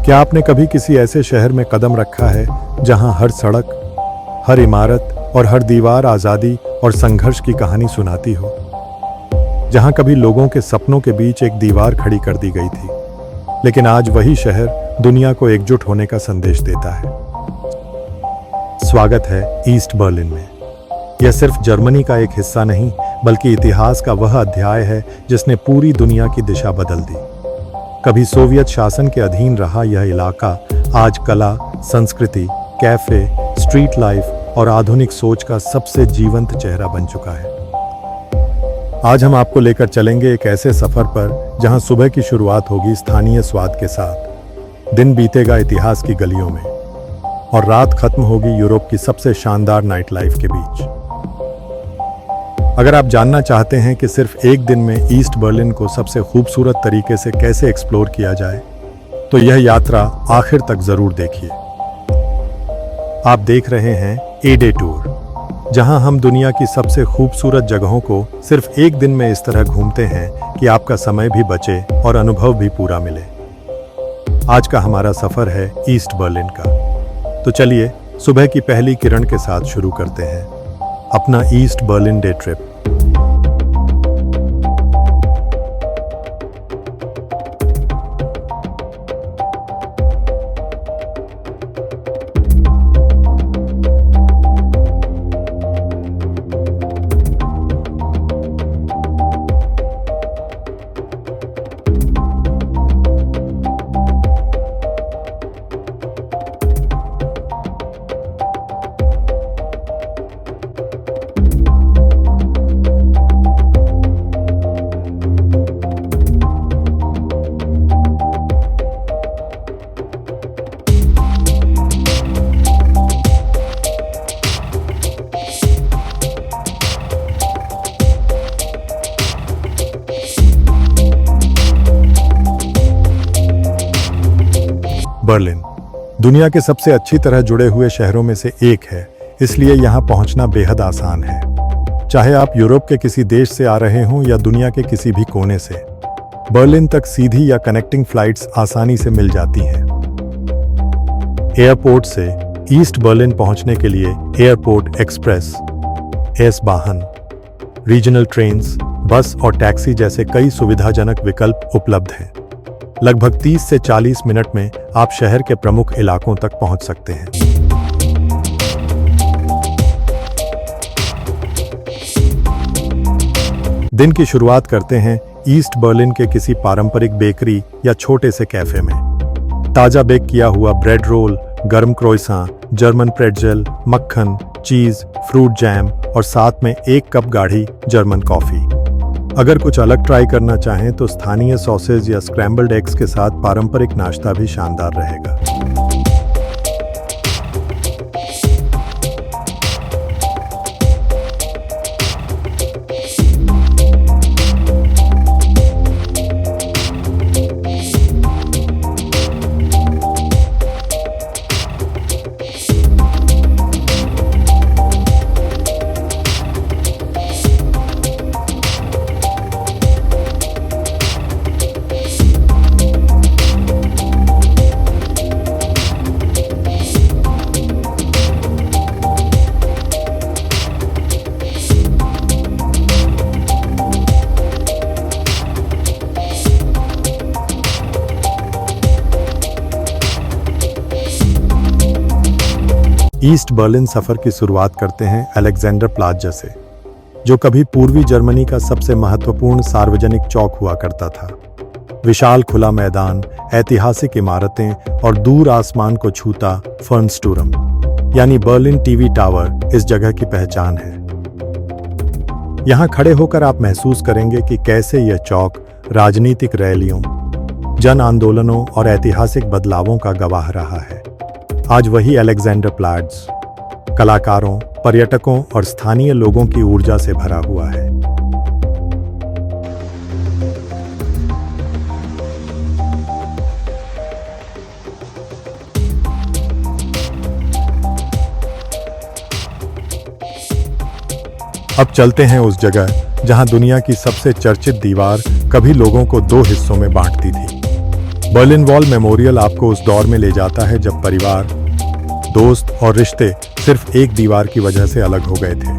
क्या आपने कभी किसी ऐसे शहर में कदम रखा है जहां हर सड़क, हर इमारत और हर दीवार आज़ादी और संघर्ष की कहानी सुनाती हो? जहां कभी लोगों के सपनों के बीच एक दीवार खड़ी कर दी गई थी, लेकिन आज वही शहर दुनिया को एकजुट होने का संदेश देता है। स्वागत है ईस्ट बर्लिन में। यह सिर्फ जर्मनी का एक हिस्सा नहीं, बल्कि इतिहास का वह अध्याय है जिसने पूरी दुनिया की दिशा बदल दी। कभी सोवियत शासन के अधीन रहा यह इलाका आज कला, संस्कृति, कैफे, स्ट्रीट लाइफ और आधुनिक सोच का सबसे जीवंत चेहरा बन चुका है। आज हम आपको लेकर चलेंगे एक ऐसे सफर पर जहां सुबह की शुरुआत होगी स्थानीय स्वाद के साथ, दिन बीतेगा इतिहास की गलियों में और रात खत्म होगी यूरोप की सबसे शानदार नाइट लाइफ के बीच। अगर आप जानना चाहते हैं कि सिर्फ एक दिन में ईस्ट बर्लिन को सबसे खूबसूरत तरीके से कैसे एक्सप्लोर किया जाए, तो यह यात्रा आखिर तक जरूर देखिए। आप देख रहे हैं ए डे टूर, जहां हम दुनिया की सबसे खूबसूरत जगहों को सिर्फ एक दिन में इस तरह घूमते हैं कि आपका समय भी बचे और अनुभव भी पूरा मिले। आज का हमारा सफर है ईस्ट बर्लिन का, तो चलिए सुबह की पहली किरण के साथ शुरू करते हैं अपना east Berlin day trip. Berlin दुनिया के सबसे अच्छी तरह जुड़े हुए शहरों में से एक है, इसलिए यहाँ पहुँचना बेहद आसान है। चाहे आप यूरोप के किसी देश से आ रहे हों या दुनिया के किसी भी कोने से, बर्लिन तक सीधी या कनेक्टिंग फ्लाइट्स आसानी से मिल जाती हैं। एयरपोर्ट से ईस्ट बर्लिन पहुँचने के लिए एयरपोर्ट एक्सप्रेस, एस बाहन, रीजनल ट्रेन्स, बस और टैक्सी जैसे कई सुविधाजनक विकल्प उपलब्ध हैं। लगभग 30 से 40 मिनट में आप शहर के प्रमुख इलाकों तक पहुंच सकते हैं। दिन की शुरुआत करते हैं ईस्ट बर्लिन के किसी पारंपरिक बेकरी या छोटे से कैफे में। ताजा बेक किया हुआ ब्रेड रोल, गर्म क्रोइसां, जर्मन प्रेट्जेल, मक्खन, चीज, फ्रूट जैम और साथ में एक कप गाढ़ी जर्मन कॉफी। अगर कुछ अलग ट्राई करना चाहें तो स्थानीय सॉसेज या स्क्रैम्बल्ड एग्स के साथ पारंपरिक नाश्ता भी शानदार रहेगा। ईस्ट बर्लिन सफर की शुरुआत करते हैं अलेक्जेंडर प्लाज़ से, जो कभी पूर्वी जर्मनी का सबसे महत्वपूर्ण सार्वजनिक चौक हुआ करता था। विशाल खुला मैदान, ऐतिहासिक इमारतें और दूर आसमान को छूता फर्नस्टूरम यानी बर्लिन टीवी टावर इस जगह की पहचान है। यहाँ खड़े होकर आप महसूस करेंगे कि कैसे यह चौक राजनीतिक रैलियों, जन आंदोलनों और ऐतिहासिक बदलावों का गवाह रहा है। आज वही अलेक्जेंडर प्लाट्ज कलाकारों, पर्यटकों और स्थानीय लोगों की ऊर्जा से भरा हुआ है। अब चलते हैं उस जगह जहां दुनिया की सबसे चर्चित दीवार कभी लोगों को दो हिस्सों में बांटती थी। बर्लिन वॉल मेमोरियल आपको उस दौर में ले जाता है जब परिवार, दोस्त और रिश्ते सिर्फ एक दीवार की वजह से अलग हो गए थे।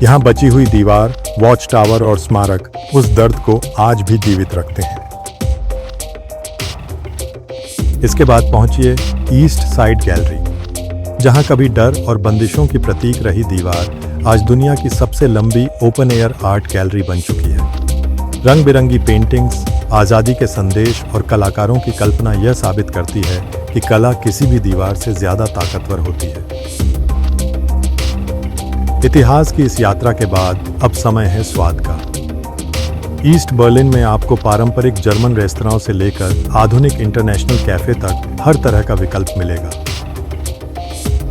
यहाँ बची हुई दीवार, वॉच टावर और स्मारक उस दर्द को आज भी जीवित रखते हैं। इसके बाद पहुंचिए ईस्ट साइड गैलरी, जहां कभी डर और बंदिशों की प्रतीक रही दीवार आज दुनिया की सबसे लंबी ओपन एयर आर्ट गैलरी बन चुकी है। रंग बिरंगी पेंटिंग्स, आज़ादी के संदेश और कलाकारों की कल्पना यह साबित करती है कि कला किसी भी दीवार से ज्यादा ताकतवर होती है। इतिहास की इस यात्रा के बाद अब समय है स्वाद का। ईस्ट बर्लिन में आपको पारंपरिक जर्मन रेस्तरां से लेकर आधुनिक इंटरनेशनल कैफे तक हर तरह का विकल्प मिलेगा।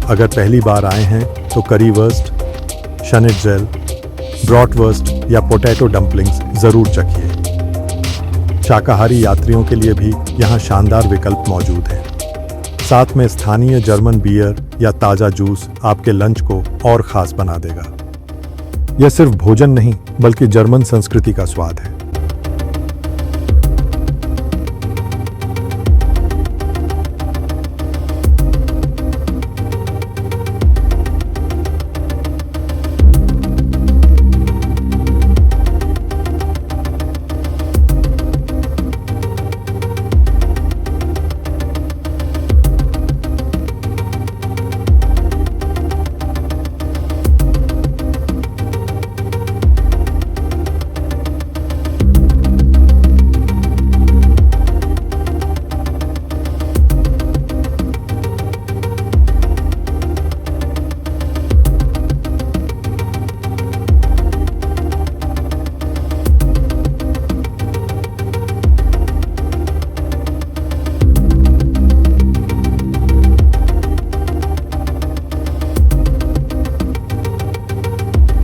अगर पहली बार आए हैं तो करीवर्स्ट, शनिट्ज़ेल, ब्रॉटवर्स्ट या पोटैटो डंपलिंग्स जरूर चखिए। शाकाहारी यात्रियों के लिए भी यहाँ शानदार विकल्प मौजूद हैं। साथ में स्थानीय जर्मन बियर या ताज़ा जूस आपके लंच को और खास बना देगा। यह सिर्फ भोजन नहीं बल्कि जर्मन संस्कृति का स्वाद है।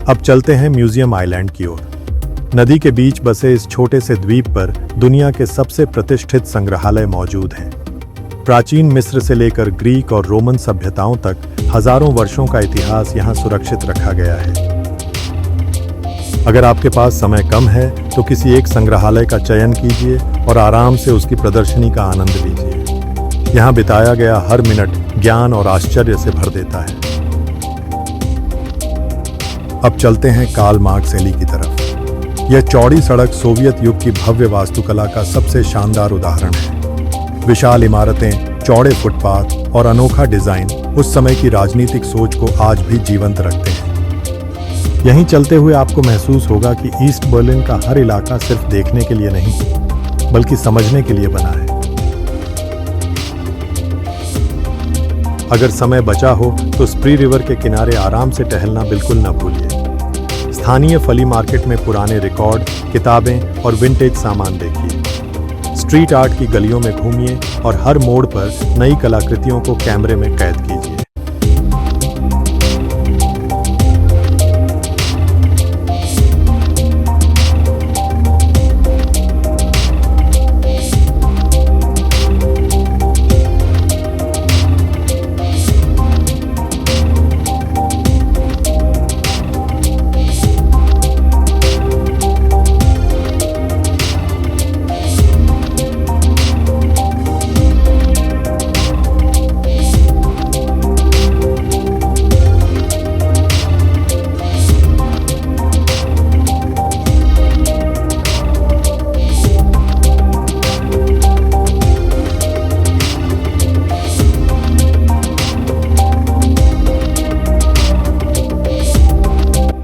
अब चलते हैं म्यूजियम आइलैंड की ओर। नदी के बीच बसे इस छोटे से द्वीप पर दुनिया के सबसे प्रतिष्ठित संग्रहालय मौजूद हैं। प्राचीन मिस्र से लेकर ग्रीक और रोमन सभ्यताओं तक हजारों वर्षों का इतिहास यहाँ सुरक्षित रखा गया है। अगर आपके पास समय कम है तो किसी एक संग्रहालय का चयन कीजिए और आराम से उसकी प्रदर्शनी का आनंद लीजिए। यहाँ बिताया गया हर मिनट ज्ञान और आश्चर्य से भर देता है। अब चलते हैं कार्ल मार्क्स एली की तरफ। यह चौड़ी सड़क सोवियत युग की भव्य वास्तुकला का सबसे शानदार उदाहरण है। विशाल इमारतें, चौड़े फुटपाथ और अनोखा डिजाइन उस समय की राजनीतिक सोच को आज भी जीवंत रखते हैं। यहीं चलते हुए आपको महसूस होगा कि ईस्ट बर्लिन का हर इलाका सिर्फ देखने के लिए नहीं बल्कि समझने के लिए बना है। अगर समय बचा हो तो स्प्री रिवर के किनारे आराम से टहलना बिल्कुल न भूलिए। स्थानीय फली मार्केट में पुराने रिकॉर्ड, किताबें और विंटेज सामान देखिए। स्ट्रीट आर्ट की गलियों में घूमिए और हर मोड़ पर नई कलाकृतियों को कैमरे में कैद कीजिए।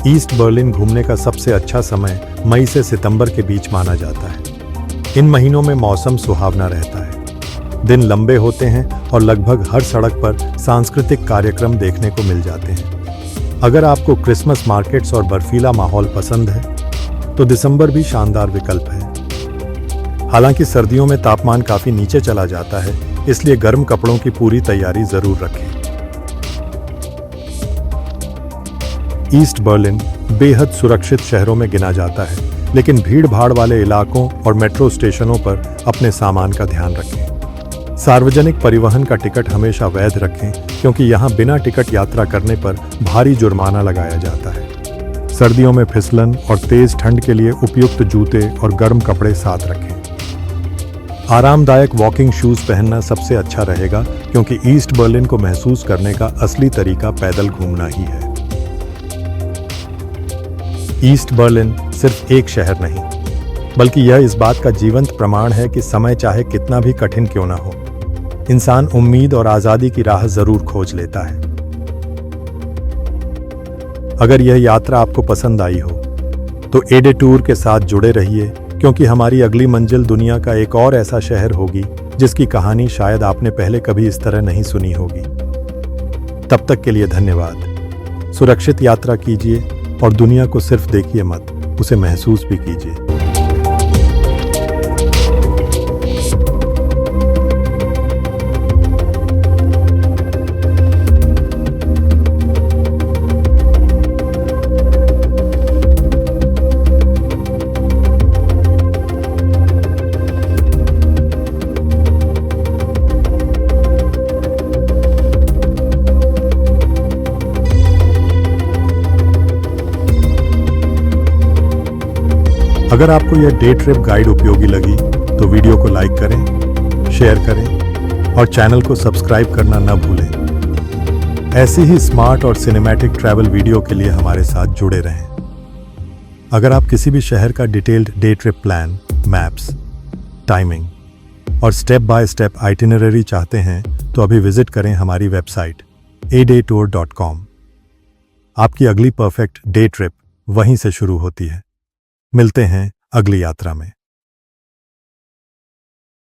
ईस्ट बर्लिन घूमने का सबसे अच्छा समय मई से सितंबर के बीच माना जाता है। इन महीनों में मौसम सुहावना रहता है, दिन लंबे होते हैं और लगभग हर सड़क पर सांस्कृतिक कार्यक्रम देखने को मिल जाते हैं। अगर आपको क्रिसमस मार्केट्स और बर्फीला माहौल पसंद है तो दिसंबर भी शानदार विकल्प है। हालांकि सर्दियों में तापमान काफी नीचे चला जाता है, इसलिए गर्म कपड़ों की पूरी तैयारी जरूर रखें। ईस्ट बर्लिन बेहद सुरक्षित शहरों में गिना जाता है, लेकिन भीड़ भाड़ वाले इलाकों और मेट्रो स्टेशनों पर अपने सामान का ध्यान रखें। सार्वजनिक परिवहन का टिकट हमेशा वैध रखें, क्योंकि यहाँ बिना टिकट यात्रा करने पर भारी जुर्माना लगाया जाता है। सर्दियों में फिसलन और तेज ठंड के लिए उपयुक्त जूते और गर्म कपड़े साथ रखें। आरामदायक वॉकिंग शूज पहनना सबसे अच्छा रहेगा, क्योंकि ईस्ट बर्लिन को महसूस करने का असली तरीका पैदल घूमना ही है। ईस्ट बर्लिन सिर्फ एक शहर नहीं, बल्कि यह इस बात का जीवंत प्रमाण है कि समय चाहे कितना भी कठिन क्यों ना हो, इंसान उम्मीद और आजादी की राह जरूर खोज लेता है। अगर यह यात्रा आपको पसंद आई हो तो एडे टूर के साथ जुड़े रहिए, क्योंकि हमारी अगली मंजिल दुनिया का एक और ऐसा शहर होगी जिसकी कहानी शायद आपने पहले कभी इस तरह नहीं सुनी होगी। तब तक के लिए धन्यवाद। सुरक्षित यात्रा कीजिए और दुनिया को सिर्फ देखिए मत, उसे महसूस भी कीजिए। अगर आपको यह डे ट्रिप गाइड उपयोगी लगी तो वीडियो को लाइक करें, शेयर करें और चैनल को सब्सक्राइब करना न भूलें। ऐसी ही स्मार्ट और सिनेमैटिक ट्रैवल वीडियो के लिए हमारे साथ जुड़े रहें। अगर आप किसी भी शहर का detailed day trip plan, maps, timing और स्टेप बाय स्टेप आइटिनरी चाहते हैं तो अभी विजिट करें हमारी वेबसाइट adaytour.com। आपकी अगली परफेक्ट डे ट्रिप वहीं से शुरू होती है। मिलते हैं अगली यात्रा में।